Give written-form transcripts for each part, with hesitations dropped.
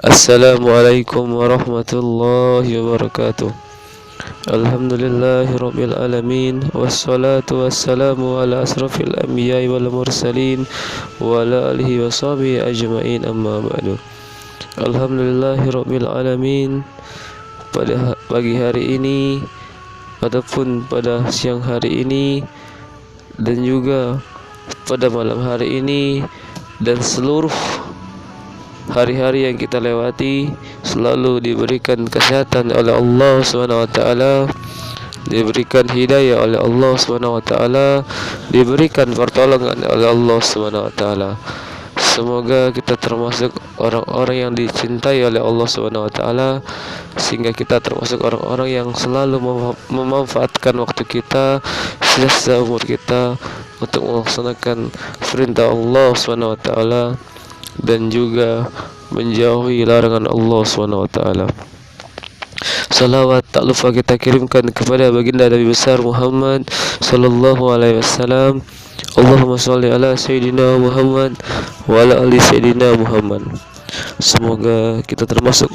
Assalamualaikum warahmatullahi wabarakatuh. Alhamdulillahirabbil alamin, wassalatu wassalamu ala asrafil anbiya'i wal mursalin wa ala alihi washabihi ajmain, amma ba'du. Alhamdulillahirabbil alamin. Pada pagi hari ini ataupun pada siang hari ini dan juga pada malam hari ini dan seluruh hari-hari yang kita lewati selalu diberikan kesehatan oleh Allah Subhanahu wa taala, diberikan hidayah oleh Allah Subhanahu wa taala, diberikan pertolongan oleh Allah Subhanahu wa taala. Semoga kita termasuk orang-orang yang dicintai oleh Allah Subhanahu wa taala, sehingga kita termasuk orang-orang yang selalu memanfaatkan waktu kita, sisa umur kita untuk melaksanakan perintah Allah Subhanahu wa taala dan juga menjauhi larangan Allah SWT. Salawat tak lupa kita kirimkan kepada baginda Nabi besar Muhammad sallallahu alaihi wasallam. Allahumma shalli ala sayyidina Muhammad wa ala ali sayyidina Muhammad. Semoga kita termasuk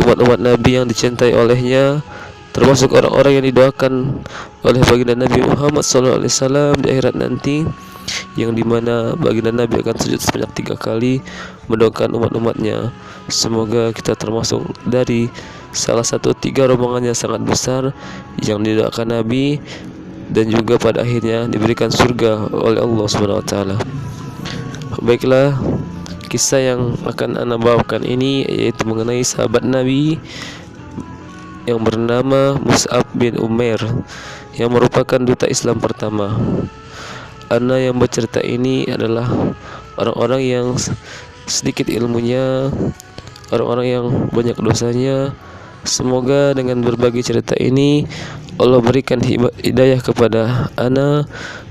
umat-umat Nabi yang dicintai olehnya, termasuk orang-orang yang didoakan oleh baginda Nabi Muhammad sallallahu alaihi wasallam di akhirat nanti, yang dimana baginda Nabi akan sujud sebanyak 3 kali mendoakan umat-umatnya. Semoga kita termasuk dari salah satu 3 rombongan yang sangat besar yang didoakan Nabi dan juga pada akhirnya diberikan surga oleh Allah Subhanahu wa taala. Baiklah, kisah yang akan ana bawakan ini yaitu mengenai sahabat Nabi yang bernama Mus'ab bin Umair yang merupakan duta Islam pertama. Ana yang bercerita ini adalah orang-orang yang sedikit ilmunya, orang-orang yang banyak dosanya. Semoga dengan berbagi cerita ini Allah berikan hidayah kepada ana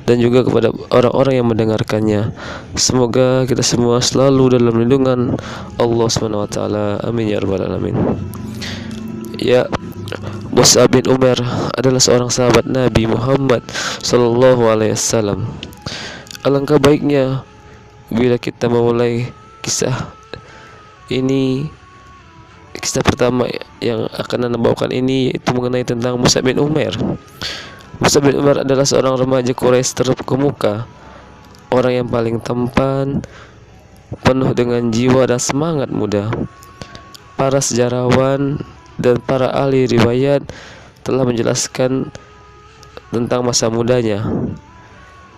dan juga kepada orang-orang yang mendengarkannya. Semoga kita semua selalu dalam lindungan Allah Subhanahu wa taala. Amin ya rabbal alamin. Ya, Mus'ab bin Umair adalah seorang sahabat Nabi Muhammad sallallahu alaihi wasallam. Alangkah baiknya bila kita memulai kisah ini. Kisah pertama yang akan anda bawakan ini yaitu mengenai tentang Mus'ab bin Umair. Mus'ab bin Umair adalah seorang remaja Quraisy terkemuka, orang yang paling tampan, penuh dengan jiwa dan semangat muda. Para sejarawan dan para ahli riwayat telah menjelaskan tentang masa mudanya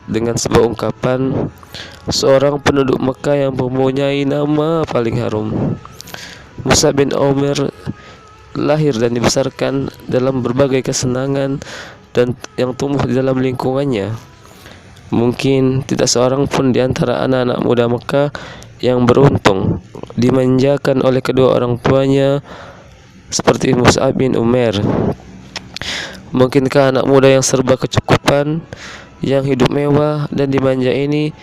dengan sebuah ungkapan, seorang penduduk Mekah yang mempunyai nama paling harum. Mus'ab bin Umair lahir dan dibesarkan dalam berbagai kesenangan dan yang tumbuh di dalam lingkungannya. Mungkin tidak seorang pun di antara anak-anak muda Mekah yang beruntung dimanjakan oleh kedua orang tuanya seperti Mus'ab bin Umair. Mungkinkah anak muda yang serba kecukupan, yang hidup mewah dan dimanja ini,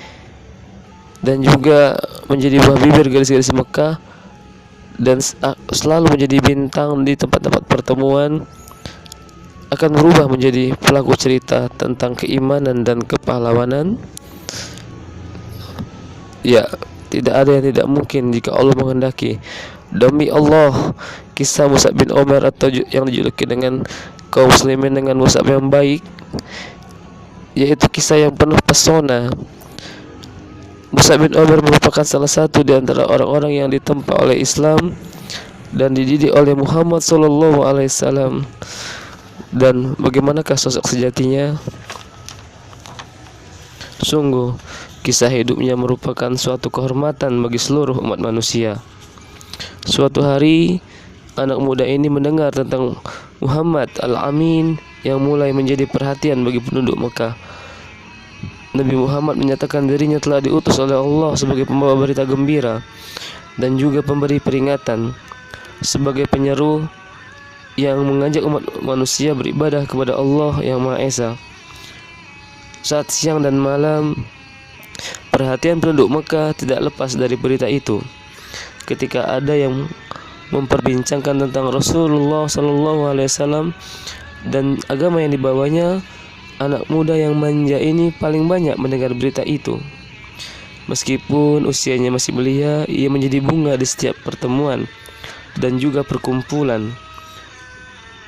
dan juga menjadi buah bibir gadis-gadis Mekah dan selalu menjadi bintang di tempat-tempat pertemuan, akan berubah menjadi pelaku cerita tentang keimanan dan kepahlawanan? Ya, tidak ada yang tidak mungkin jika Allah menghendaki. Demi Allah, kisah Mus'ab bin Umair atau yang dijuluki dengan kaum muslimin dengan Mus'ab yang baik, yaitu kisah yang penuh pesona. Mus'ab bin Umair merupakan salah satu di antara orang-orang yang ditempa oleh Islam dan dididik oleh Muhammad sallallahu alaihi wasallam. Dan bagaimanakah sosok sejatinya? Sungguh, kisah hidupnya merupakan suatu kehormatan bagi seluruh umat manusia. Suatu hari, anak muda ini mendengar tentang Muhammad Al-Amin yang mulai menjadi perhatian bagi penduduk Mekah. Nabi Muhammad menyatakan dirinya telah diutus oleh Allah sebagai pembawa berita gembira dan juga pemberi peringatan, sebagai penyeru yang mengajak umat manusia beribadah kepada Allah yang Maha Esa. Saat siang dan malam, perhatian penduduk Mekah tidak lepas dari berita itu. Ketika ada yang memperbincangkan tentang Rasulullah sallallahu alaihi wasallam dan agama yang dibawanya, anak muda yang manja ini paling banyak mendengar berita itu. Meskipun usianya masih belia, ia menjadi bunga di setiap pertemuan dan juga perkumpulan.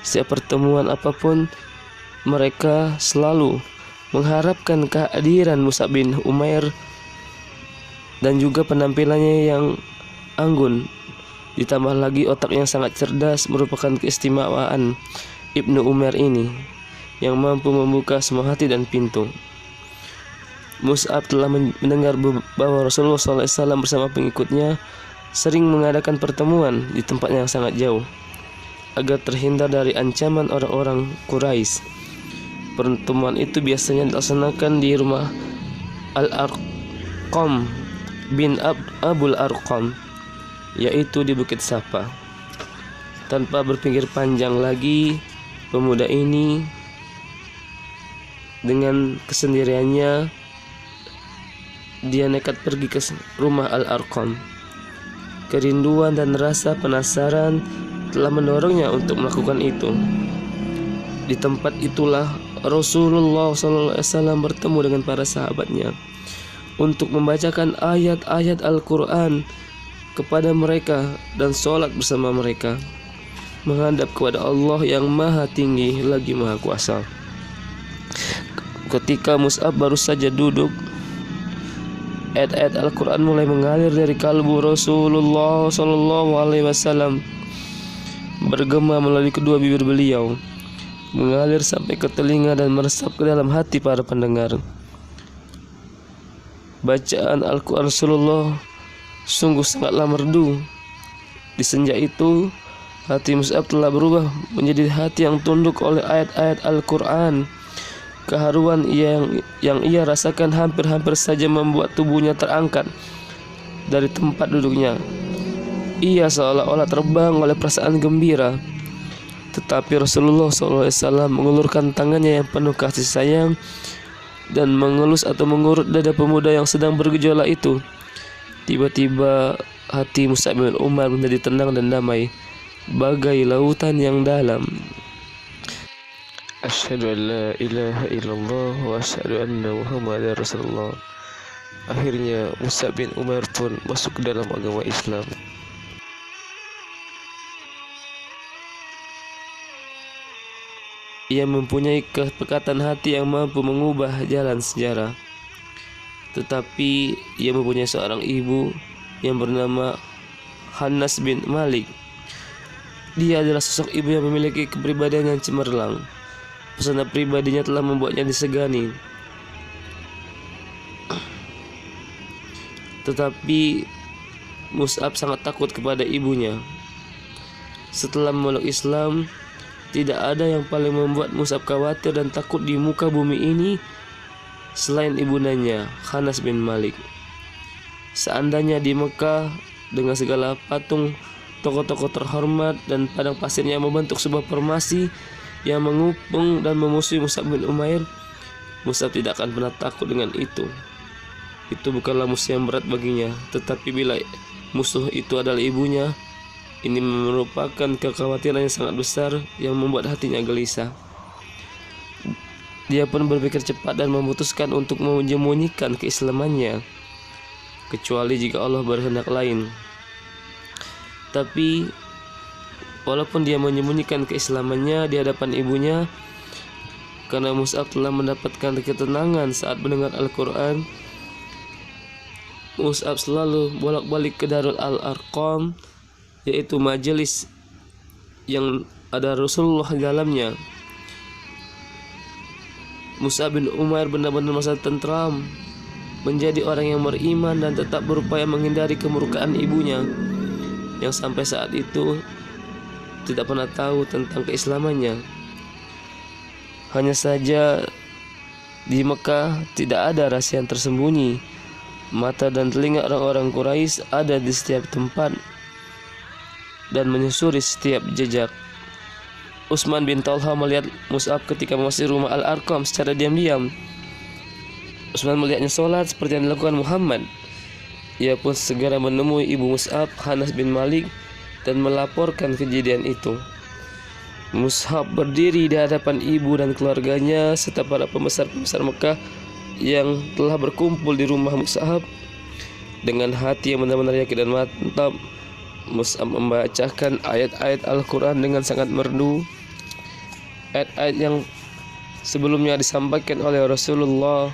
Setiap pertemuan apapun, mereka selalu mengharapkan kehadiran Mus'ab bin Umair dan juga penampilannya yang anggun. Ditambah lagi otak yang sangat cerdas merupakan keistimewaan Ibnu Umar ini yang mampu membuka semua hati dan pintu. Mus'ab telah mendengar bahwa Rasulullah SAW bersama pengikutnya sering mengadakan pertemuan di tempat yang sangat jauh agar terhindar dari ancaman orang-orang Quraisy. Pertemuan itu biasanya dilaksanakan di rumah Al-Arqam bin Abul Arqam, yaitu di Bukit Safa. Tanpa berpikir panjang lagi, pemuda ini dengan kesendiriannya dia nekat pergi ke rumah Al-Arqam. Kerinduan dan rasa penasaran telah mendorongnya untuk melakukan itu. Di tempat itulah Rasulullah SAW bertemu dengan para sahabatnya untuk membacakan ayat-ayat Al-Quran kepada mereka dan sholat bersama mereka, menghadap kepada Allah yang maha tinggi lagi maha kuasa. Ketika Mus'ab baru saja duduk, ayat-ayat Al-Quran mulai mengalir dari kalbu Rasulullah SAW, bergema melalui kedua bibir beliau, mengalir sampai ke telinga dan meresap ke dalam hati para pendengar. Bacaan Al-Quran Rasulullah sungguh sangatlah merdu. Di senja itu, hati Mus'ab telah berubah menjadi hati yang tunduk oleh ayat-ayat Al-Quran. Keharuan yang ia rasakan hampir-hampir saja membuat tubuhnya terangkat dari tempat duduknya. Ia seolah-olah terbang oleh perasaan gembira. Tetapi Rasulullah SAW mengulurkan tangannya yang penuh kasih sayang dan mengelus atau mengurut dada pemuda yang sedang bergejolak itu. Tiba-tiba hati Mus'ab bin Umar menjadi tenang dan damai, bagai lautan yang dalam. Asyhadu an la ilaha illallah wa asyhadu anna Muhammadar Rasulullah. Akhirnya Mus'ab bin Umar pun masuk ke dalam agama Islam. Ia mempunyai kepekatan hati yang mampu mengubah jalan sejarah. Tetapi ia mempunyai seorang ibu yang bernama Anas bin Malik. Dia adalah sosok ibu yang memiliki kepribadian yang cemerlang. Pesona pribadinya telah membuatnya disegani. Tetapi Mus'ab sangat takut kepada ibunya. Setelah memeluk Islam, tidak ada yang paling membuat Mus'ab khawatir dan takut di muka bumi ini selain ibundanya, Anas bin Malik. Seandainya di Mekah dengan segala patung tokoh-tokoh terhormat dan padang pasirnya membentuk sebuah formasi yang mengepung dan memusuhi Mus'ab bin Umair, Mus'ab tidak akan pernah takut dengan itu. Itu bukanlah musuh yang berat baginya. Tetapi bila musuh itu adalah ibunya, ini merupakan kekhawatiran yang sangat besar yang membuat hatinya gelisah. Dia pun berpikir cepat dan memutuskan untuk menyembunyikan keislamannya, kecuali jika Allah berkehendak lain. Tapi walaupun dia menyembunyikan keislamannya di hadapan ibunya, karena Mus'ab telah mendapatkan ketenangan saat mendengar Al-Quran, Mus'ab selalu bolak-balik ke Darul Al-Arqam, yaitu majelis yang ada Rasulullah di dalamnya. Mus'ab bin Umair benar-benar merasa tentram, menjadi orang yang beriman dan tetap berupaya menghindari kemurkaan ibunya, yang sampai saat itu tidak pernah tahu tentang keislamannya. Hanya saja di Mekah tidak ada rahasia yang tersembunyi. Mata dan telinga orang-orang Quraisy ada di setiap tempat dan menyusuri setiap jejak. Utsman bin Talha melihat Mus'ab ketika memasuki rumah Al-Arqam secara diam-diam. Utsman melihatnya sholat seperti yang dilakukan Muhammad. Ia pun segera menemui ibu Mus'ab, Anas bin Malik, dan melaporkan kejadian itu. Mus'ab berdiri di hadapan ibu dan keluarganya serta para pembesar-pembesar Mekah yang telah berkumpul di rumah Mus'ab. Dengan hati yang benar-benar yakin dan mantap, Mus'ab membacakan ayat-ayat Al-Quran dengan sangat merdu. Ayat-ayat yang sebelumnya disampaikan oleh Rasulullah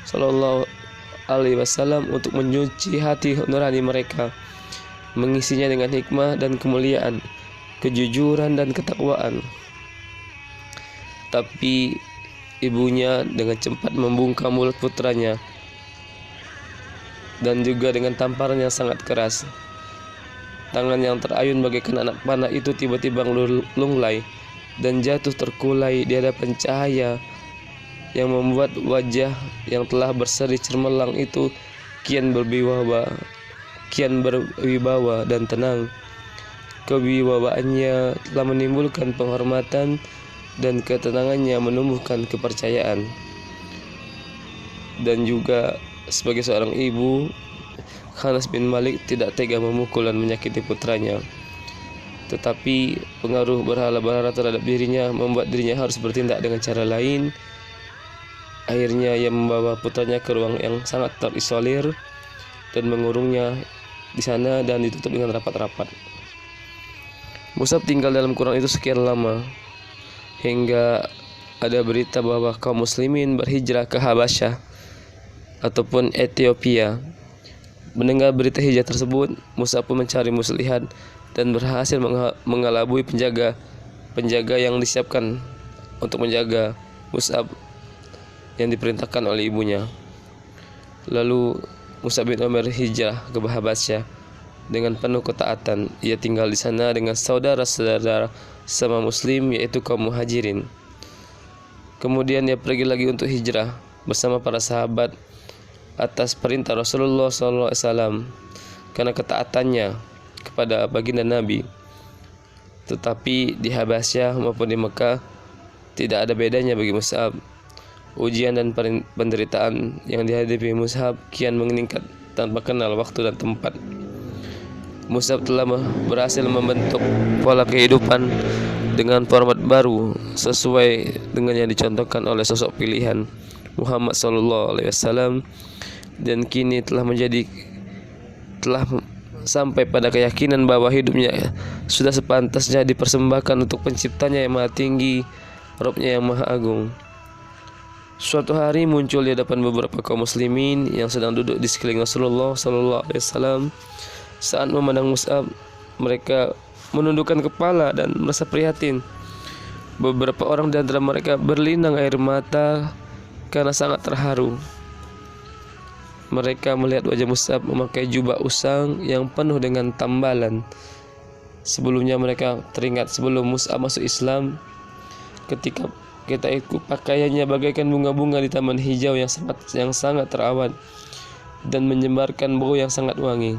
Sallallahu Alaihi Wasallam untuk mencuci hati nurani mereka, mengisinya dengan hikmah dan kemuliaan, kejujuran dan ketakwaan. Tapi ibunya dengan cepat membungkam mulut putranya dan juga dengan tamparan yang sangat keras. Tangan yang terayun bagaikan anak panah itu tiba-tiba lunglai dan jatuh terkulai di hadapan cahaya yang membuat wajah yang telah berseri cemerlang itu kian berwibawa dan tenang. Kewibawaannya telah menimbulkan penghormatan dan ketenangannya menumbuhkan kepercayaan. Dan juga sebagai seorang ibu, Anas bin Malik tidak tega memukul dan menyakiti putranya. Tetapi pengaruh berhala-berhala terhadap dirinya membuat dirinya harus bertindak dengan cara lain. Akhirnya ia membawa putranya ke ruang yang sangat terisolir dan mengurungnya di sana dan ditutup dengan rapat-rapat. Mus'ab tinggal dalam kurungan itu sekian lama hingga ada berita bahwa kaum muslimin berhijrah ke Habasyah ataupun Ethiopia. Mendengar berita hijrah tersebut, Mus'ab pun mencari muslihat dan berhasil mengelabui penjaga yang disiapkan untuk menjaga Mus'ab yang diperintahkan oleh ibunya. Lalu Mus'ab bin Umair hijrah ke Habasyah dengan penuh ketaatan. Ia tinggal di sana dengan saudara-saudara sama muslim, yaitu kaum muhajirin. Kemudian ia pergi lagi untuk hijrah bersama para sahabat atas perintah Rasulullah SAW karena ketaatannya kepada baginda Nabi. Tetapi di Habasyah maupun di Mekah tidak ada bedanya bagi Mus'ab. Ujian dan penderitaan yang dihadapi Mus'ab kian meningkat tanpa kenal waktu dan tempat. Mus'ab telah berhasil membentuk pola kehidupan dengan format baru sesuai dengan yang dicontohkan oleh sosok pilihan Muhammad SAW, dan kini telah sampai pada keyakinan bahwa hidupnya sudah sepantasnya dipersembahkan untuk penciptanya yang maha tinggi, Rabbnya yang maha agung. Suatu hari muncul di hadapan beberapa kaum muslimin yang sedang duduk di sekeliling Rasulullah SAW. Saat memandang Mus'ab, mereka menundukkan kepala dan merasa prihatin. Beberapa orang di antara mereka berlinang air mata karena sangat terharu. Mereka melihat wajah Mus'ab memakai jubah usang yang penuh dengan tambalan. Sebelumnya mereka teringat sebelum Mus'ab masuk Islam, ketika kita ikut pakaiannya bagaikan bunga-bunga di taman hijau yang sangat terawat dan menyebarkan bau yang sangat wangi.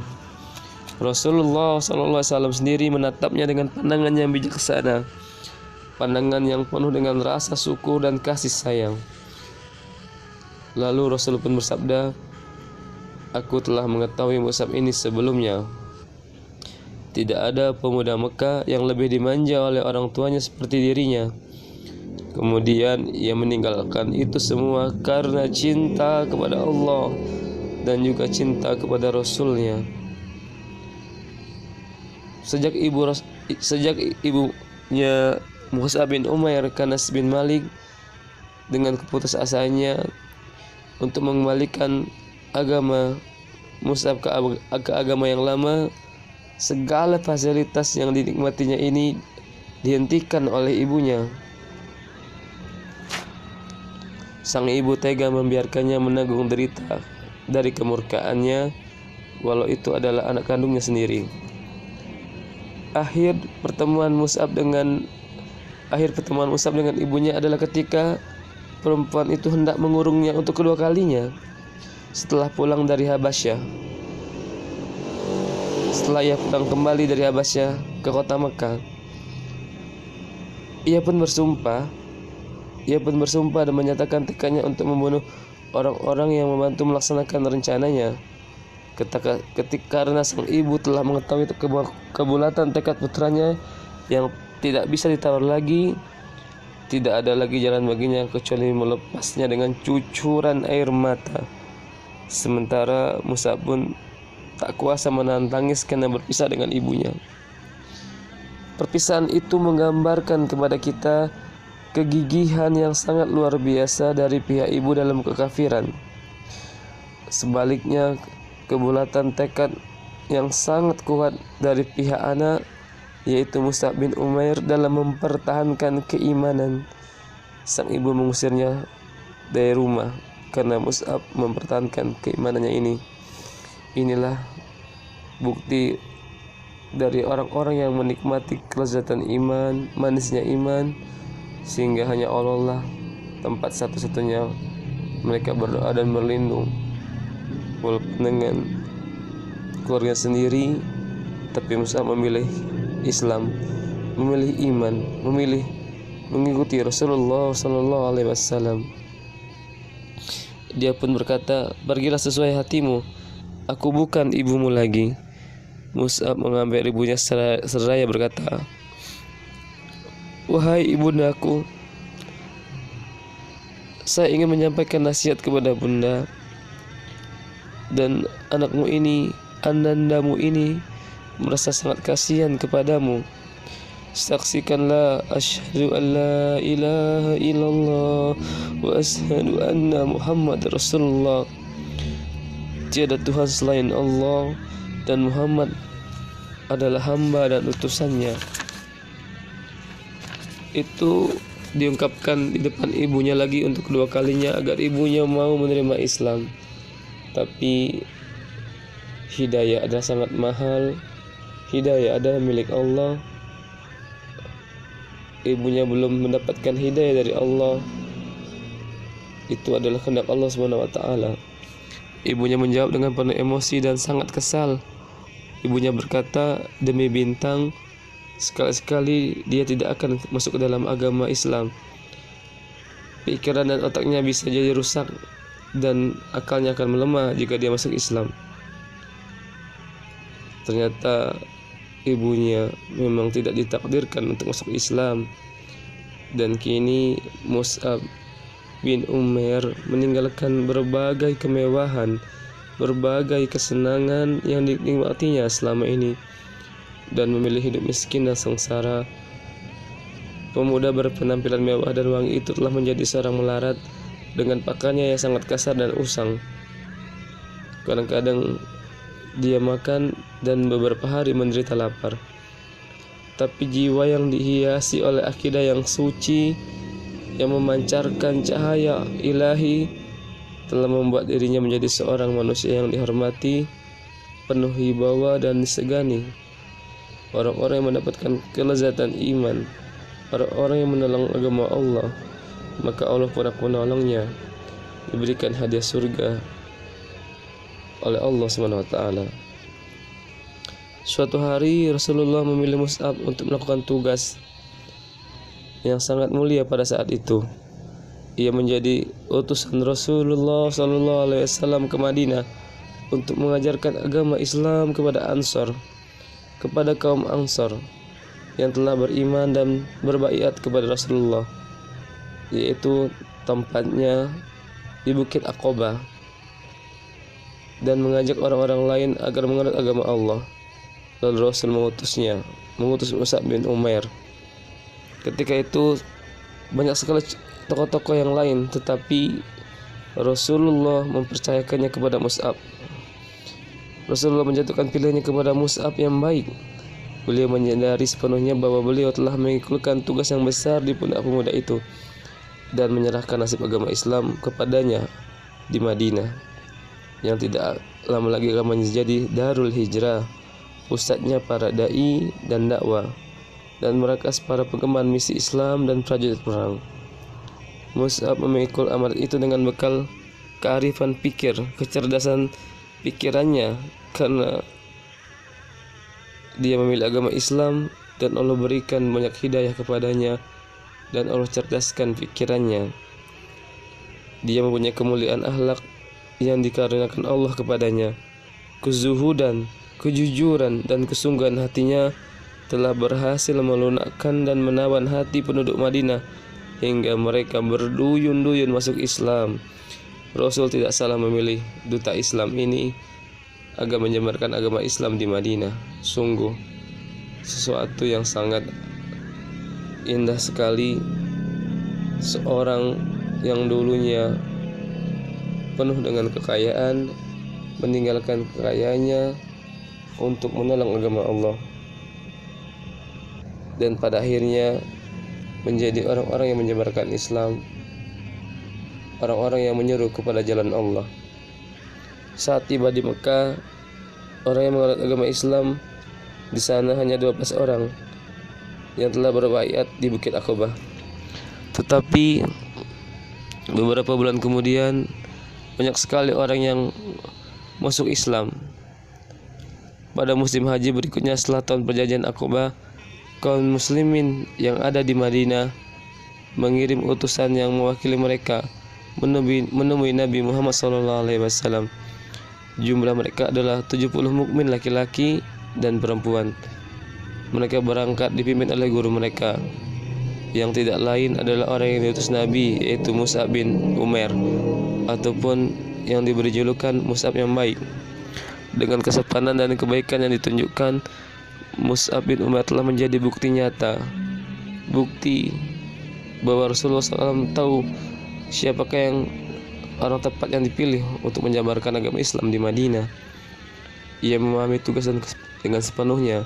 Rasulullah SAW sendiri menatapnya dengan pandangan yang bijaksana, pandangan yang penuh dengan rasa syukur dan kasih sayang. Lalu Rasul pun bersabda, "Aku telah mengetahui Mus'ab ini sebelumnya. Tidak ada pemuda Mekah yang lebih dimanja oleh orang tuanya seperti dirinya. Kemudian ia meninggalkan itu semua karena cinta kepada Allah dan juga cinta kepada Rasulnya." Sejak ibunya Mus'ab bin Umair, Anas bin Malik, dengan keputusasaannya untuk mengembalikan agama Mus'ab ke agama yang lama, segala fasilitas yang dinikmatinya ini dihentikan oleh ibunya. Sang ibu tega membiarkannya menanggung derita dari kemurkaannya, walau itu adalah anak kandungnya sendiri. Akhir pertemuan Mus'ab dengan ibunya adalah ketika perempuan itu hendak mengurungnya untuk kedua kalinya setelah pulang dari Habasyah. Setelah ia pulang kembali dari Habasyah ke kota Mekah, ia pun bersumpah dan menyatakan tekadnya untuk membunuh orang-orang yang membantu melaksanakan rencananya. Karena sang ibu telah mengetahui kebulatan tekad putranya yang tidak bisa ditawar lagi, tidak ada lagi jalan baginya kecuali melepasnya dengan cucuran air mata. Sementara Mus'ab pun tak kuasa menahan tangis karena berpisah dengan ibunya. Perpisahan itu menggambarkan kepada kita kegigihan yang sangat luar biasa dari pihak ibu dalam kekafiran. Sebaliknya, kebulatan tekad yang sangat kuat dari pihak anak, yaitu Mus'ab bin Umair, dalam mempertahankan keimanan. Sang ibu mengusirnya dari rumah karena Mus'ab mempertahankan keimanannya ini. Inilah bukti dari orang-orang yang menikmati kelezatan iman, manisnya iman, sehingga hanya Allah lah tempat satu-satunya mereka berdoa dan berlindung. Walaupun dengan keluarga sendiri, tapi Mus'ab memilih Islam, memilih iman, memilih mengikuti Rasulullah Sallallahu Alaihi Wasallam. Dia pun berkata, "Pergilah sesuai hatimu, aku bukan ibumu lagi." Mus'ab mengambil ibunya seraya berkata, "Wahai ibundaku, saya ingin menyampaikan nasihat kepada bunda, dan anakmu ini, anandamu ini merasa sangat kasihan kepadamu. Saksikanlah asyhadu an la ilaha illallah wa asyhadu anna Muhammad Rasulullah. Tiada Tuhan selain Allah dan Muhammad adalah hamba dan utusannya." Itu diungkapkan di depan ibunya lagi untuk kedua kalinya agar ibunya mau menerima Islam. Tapi hidayah adalah sangat mahal. Hidayah adalah milik Allah. Ibunya belum mendapatkan hidayah dari Allah. Itu adalah kehendak Allah Subhanahu wa taala. Ibunya menjawab dengan penuh emosi dan sangat kesal. Ibunya berkata, "Demi bintang, sekali-sekali dia tidak akan masuk ke dalam agama Islam. Pikiran dan otaknya bisa jadi rusak dan akalnya akan melemah jika dia masuk Islam." Ternyata ibunya memang tidak ditakdirkan untuk masuk Islam, dan kini Mus'ab bin Umair meninggalkan berbagai kemewahan, berbagai kesenangan yang dinikmatinya selama ini, dan memilih hidup miskin dan sengsara. Pemuda berpenampilan mewah dan wangi itu telah menjadi seorang melarat dengan pakaiannya yang sangat kasar dan usang. Kadang-kadang dia makan dan beberapa hari menderita lapar. Tapi jiwa yang dihiasi oleh akidah yang suci, yang memancarkan cahaya ilahi, telah membuat dirinya menjadi seorang manusia yang dihormati, penuh wibawa dan disegani. Orang-orang yang mendapatkan kelezatan iman, orang-orang yang menolong agama Allah, maka Allah pun akan menolongnya, diberikan hadiah surga oleh Allah Subhanahu wa taala. Suatu hari Rasulullah memilih Mus'ab untuk melakukan tugas yang sangat mulia pada saat itu. Ia menjadi utusan Rasulullah sallallahu alaihi wasallam ke Madinah untuk mengajarkan agama Islam kepada Ansar, kepada kaum Ansar yang telah beriman dan berbaiat kepada Rasulullah, yaitu tempatnya di Bukit Aqabah, dan mengajak orang-orang lain agar menganut agama Allah. Lalu Rasul mengutus Mus'ab bin Umair. Ketika itu banyak sekali tokoh-tokoh yang lain, tetapi Rasulullah mempercayakannya kepada Mus'ab. Rasulullah menjatuhkan pilihannya kepada Mus'ab yang baik. Beliau menyadari sepenuhnya bahwa beliau telah mengikulkan tugas yang besar di pundak pemuda itu, dan menyerahkan nasib agama Islam kepadanya di Madinah, yang tidak lama lagi akan menjadi Darul Hijrah, pusatnya para dai dan dakwah, dan merakas para penggemar misi Islam dan prajurit perang. Mus'ab memikul amanat itu dengan bekal kearifan pikir, kecerdasan pikirannya, karena dia memilih agama Islam dan Allah berikan banyak hidayah kepadanya, dan Allah cerdaskan pikirannya. Dia mempunyai kemuliaan akhlak yang dikaruniakan Allah kepadanya. Kezuhudan, kejujuran, dan kesungguhan hatinya telah berhasil melunakkan dan menawan hati penduduk Madinah hingga mereka berduyun-duyun masuk Islam. Rasul tidak salah memilih duta Islam ini agar menyebarkan agama Islam di Madinah. Sungguh sesuatu yang sangat indah sekali, seorang yang dulunya penuh dengan kekayaan meninggalkan kekayaannya untuk menolong agama Allah, dan pada akhirnya menjadi orang-orang yang menyebarkan Islam, orang-orang yang menyeru kepada jalan Allah. Saat tiba di Mekah, orang yang menganut agama Islam di sana hanya 12 orang yang telah berbaiat di Bukit Aqabah. Tetapi beberapa bulan kemudian banyak sekali orang yang masuk Islam. Pada musim haji berikutnya setelah tahun perjanjian Aqabah, kaum muslimin yang ada di Madinah mengirim utusan yang mewakili mereka menemui Nabi Muhammad SAW. Jumlah mereka adalah 70 mukmin laki-laki dan perempuan. Mereka berangkat dipimpin oleh guru mereka, yang tidak lain adalah orang yang diutus Nabi, yaitu Mus'ab bin Umair, ataupun yang diberi julukan Mus'ab yang baik. Dengan kesopanan dan kebaikan yang ditunjukkan, Mus'ab bin Umair telah menjadi bukti nyata, bukti bahwa Rasulullah SAW tahu siapakah yang orang tepat yang dipilih untuk menjabarkan agama Islam di Madinah. Ia memahami tugas dengan sepenuhnya.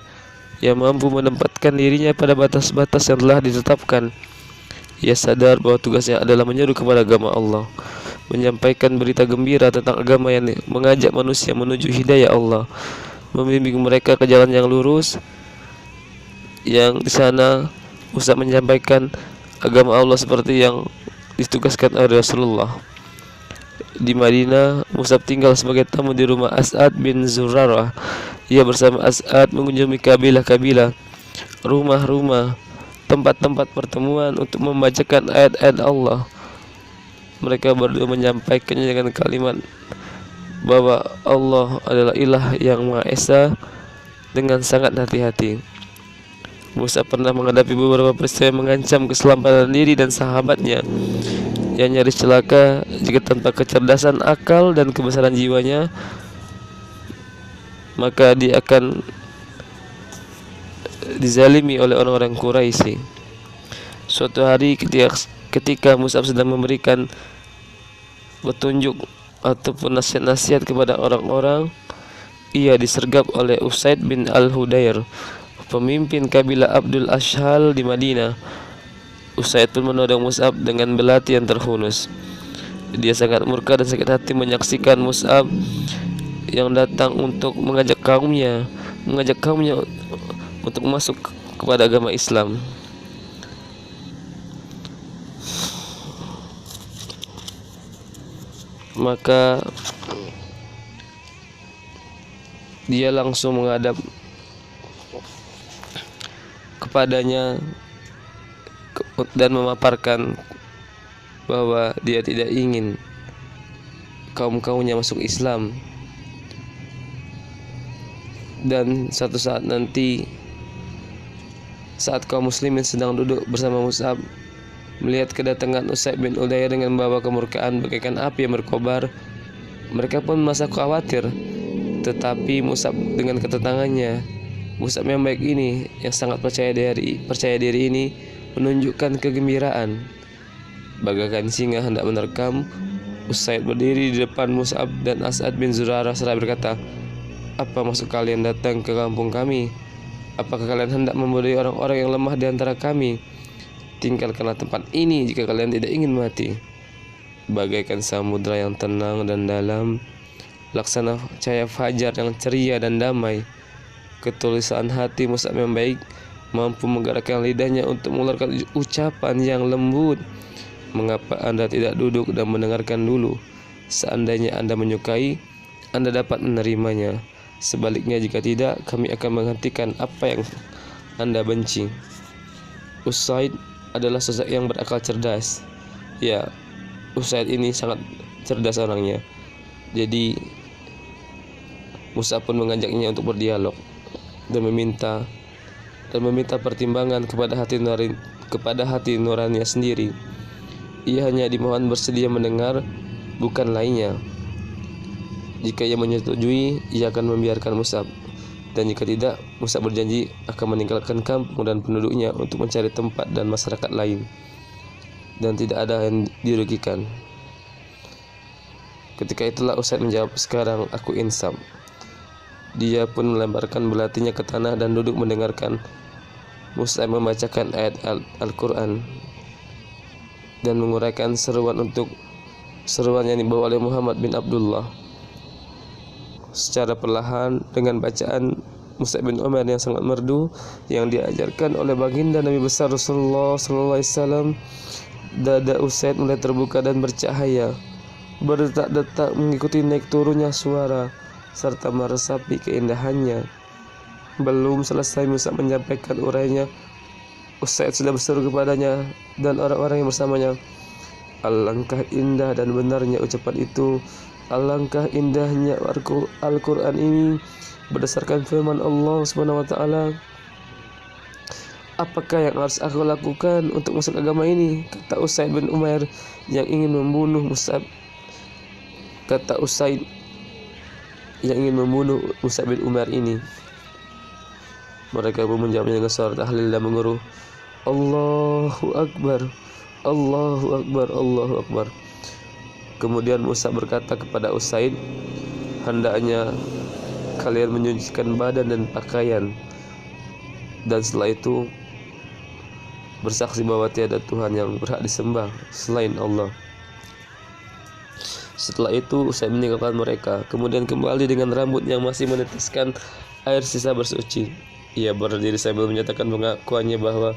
Ia mampu menempatkan dirinya pada batas-batas yang telah ditetapkan. Ia sadar bahwa tugasnya adalah menyeru kepada agama Allah, menyampaikan berita gembira tentang agama yang mengajak manusia menuju hidayah Allah, membimbing mereka ke jalan yang lurus. Yang di sana Mus'ab menyampaikan agama Allah seperti yang ditugaskan oleh Rasulullah. Di Madinah, Mus'ab tinggal sebagai tamu di rumah As'ad bin Zurarah. Ia bersama As'ad mengunjungi kabilah-kabilah, rumah-rumah, tempat-tempat pertemuan untuk membacakan ayat-ayat Allah. Mereka berdua menyampaikannya dengan kalimat bahwa Allah adalah ilah yang Maha Esa dengan sangat hati-hati. Mus'ab pernah menghadapi beberapa peristiwa yang mengancam keselamatan diri dan sahabatnya, yang nyaris celaka jika tanpa kecerdasan akal dan kebesaran jiwanya, maka dia akan dizalimi oleh orang-orang Quraisy. Suatu hari ketika Mus'ab sedang memberikan petunjuk ataupun nasihat-nasihat kepada orang-orang, ia disergap oleh Usaid bin Al-Hudair, pemimpin kabilah Abdul Ashhal di Madinah. Usaid pun menodong Mus'ab dengan belati yang terhunus. Dia sangat murka dan sakit hati menyaksikan Mus'ab yang datang untuk mengajak kaumnya untuk masuk kepada agama Islam. Maka dia langsung menghadap kepadanya dan memaparkan bahwa dia tidak ingin kaum-kaumnya masuk Islam, dan satu saat nanti saat kaum muslimin sedang duduk bersama Mus'ab, melihat kedatangan Usaid bin Udair dengan membawa kemurkaan bagaikan api yang berkobar, mereka pun merasa khawatir. Tetapi Mus'ab dengan ketenangannya, Mus'ab yang baik ini, yang sangat percaya diri ini, menunjukkan kegembiraan. Bagaikan singa hendak menerkam, Usaid berdiri di depan Mus'ab dan As'ad bin Zurarah seraya berkata, "Apa maksud kalian datang ke kampung kami? Apakah kalian hendak membodohi orang-orang yang lemah di antara kami? Tinggalkanlah tempat ini jika kalian tidak ingin mati." Bagaikan samudra yang tenang dan dalam, laksana cahaya fajar yang ceria dan damai, ketulusan hati Mus'ab yang baik mampu menggerakkan lidahnya untuk mengeluarkan ucapan yang lembut. "Mengapa Anda tidak duduk dan mendengarkan dulu? Seandainya Anda menyukai, Anda dapat menerimanya. Sebaliknya jika tidak, kami akan menghentikan apa yang Anda benci." Usaid adalah sosok yang berakal cerdas. Ya, Usaid ini sangat cerdas orangnya. Jadi Mus'ab pun mengajaknya untuk berdialog dan meminta pertimbangan kepada hati nuraninya sendiri. Ia hanya dimohon bersedia mendengar, bukan lainnya. Jika ia menyetujui, ia akan membiarkan Mus'ab, dan jika tidak, Mus'ab berjanji akan meninggalkan kampung dan penduduknya untuk mencari tempat dan masyarakat lain, dan tidak ada yang dirugikan. Ketika itulah Usaid menjawab, "Sekarang aku insaf." Dia pun melemparkan belatinya ke tanah dan duduk mendengarkan Mus'ab membacakan ayat Al-Quran dan menguraikan seruan yang dibawa oleh Muhammad bin Abdullah. Secara perlahan dengan bacaan Mus'ab bin Umair yang sangat merdu yang diajarkan oleh baginda Nabi besar Rasulullah SAW, dada Usaid mulai terbuka dan bercahaya, berdetak-detak mengikuti naik turunnya suara serta meresapi keindahannya. Belum selesai Mus'ab menyampaikan urainya, Usaid sudah berseru kepadanya dan orang-orang yang bersamanya, "Alangkah indah dan benarnya ucapan itu. Alangkah indahnya Al-Quran ini berdasarkan firman Allah Subhanahu wa taala. Apakah yang harus aku lakukan untuk masuk agama ini?" Kata Usaid bin Umair yang ingin membunuh Mus'ab. Kata Usaid yang ingin membunuh Mus'ab bin Umair ini. Mereka pun menjawabnya dengan suara tahlil dan menguruh, "Allahu Akbar, Allahu Akbar, Allahu Akbar." Kemudian Mus'ab berkata kepada Usaid, "Hendaknya kalian menyucikan badan dan pakaian, dan setelah itu bersaksi bahwa tiada Tuhan yang berhak disembah selain Allah." Setelah itu Usaid meninggalkan mereka, kemudian kembali dengan rambut yang masih meneteskan air sisa bersuci. Ia berdiri sambil menyatakan pengakuannya bahwa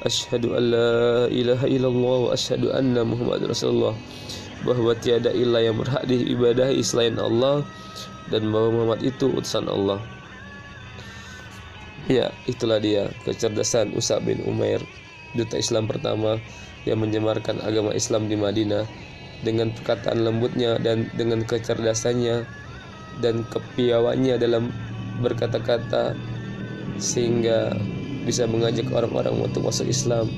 asyhadu an la ilaha illallah wa asyhadu anna Muhammadar Rasulullah, bahwa tiada ilah yang berhak diibadahi selain Allah dan bahwa Muhammad itu utusan Allah. Ya, itulah dia kecerdasan Mus'ab bin Umair, duta Islam pertama yang menyebarkan agama Islam di Madinah. Dengan perkataan lembutnya dan dengan kecerdasannya dan kepiawannya dalam berkata-kata, sehingga bisa mengajak orang-orang untuk masuk Islam.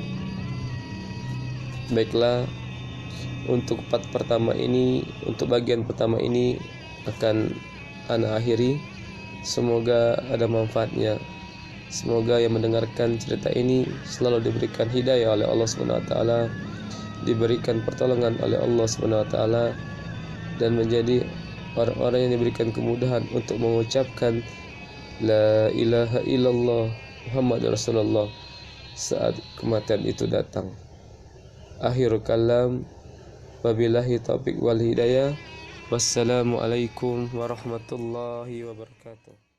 Baiklah, untuk bagian pertama ini akan ana akhiri. Semoga ada manfaatnya. Semoga yang mendengarkan cerita ini selalu diberikan hidayah oleh Allah Subhanahu wa taala, diberikan pertolongan oleh Allah Subhanahu wa taala, dan menjadi orang-orang yang diberikan kemudahan untuk mengucapkan la ilaha illallah Muhammad Rasulullah saat kematian itu datang. Akhirul kalam, wabillahi taufiq wal hidayah. Wassalamualaikum warahmatullahi wabarakatuh.